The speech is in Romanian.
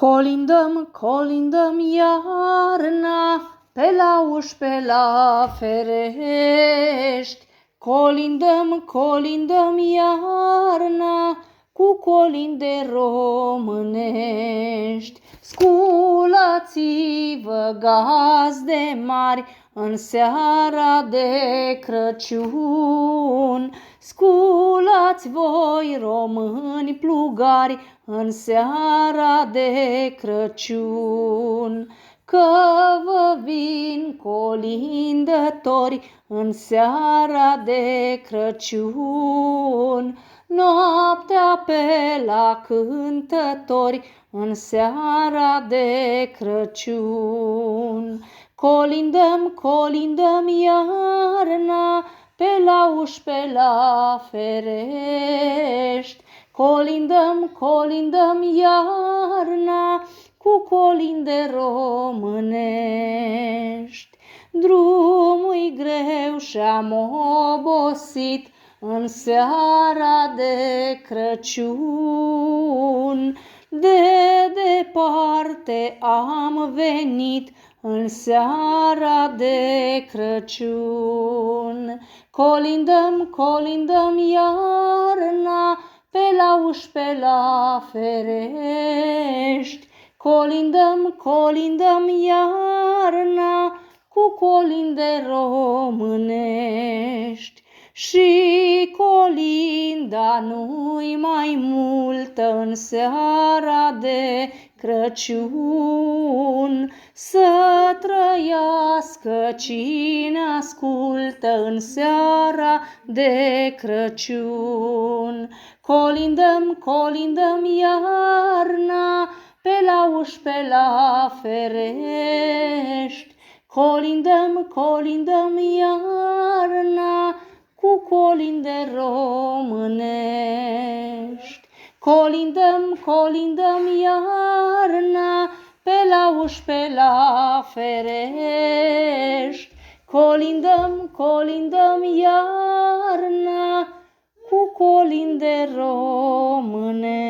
Colindăm, colindăm iarna, pe la uși, pe la ferești. Colindăm, colindăm iarna, cu colinde românești. Sculați-vă, gazde mari, în seara de Crăciun. Sculați voi, români plugari, în seara de Crăciun. Că vă vin colindători în seara de Crăciun. Noaptea pe la cântători în seara de Crăciun. Colindăm, colindăm iarna, pe la uși, pe la ferești. Colindăm, colindăm iarna, cu colinde românești. Drumul-i greu și-am obosit în seara de Crăciun. De departe am venit în seara de Crăciun. Colindăm, colindăm iarna, pe la uși, pe la ferești. Colindăm, colindăm iarna, cu colinde românești. Și colinda nu-i mai multă în seara de Crăciun. Să trăiască cine ascultă în seara de Crăciun. Colindăm, colindăm iarna, pe la uși, pe la ferești. Colindăm, colindăm iarna, cu colinde românești. Colindăm, colindăm iarna, pe la uși, pe la ferești. Colindăm, colindăm iarna, cu colinde românești.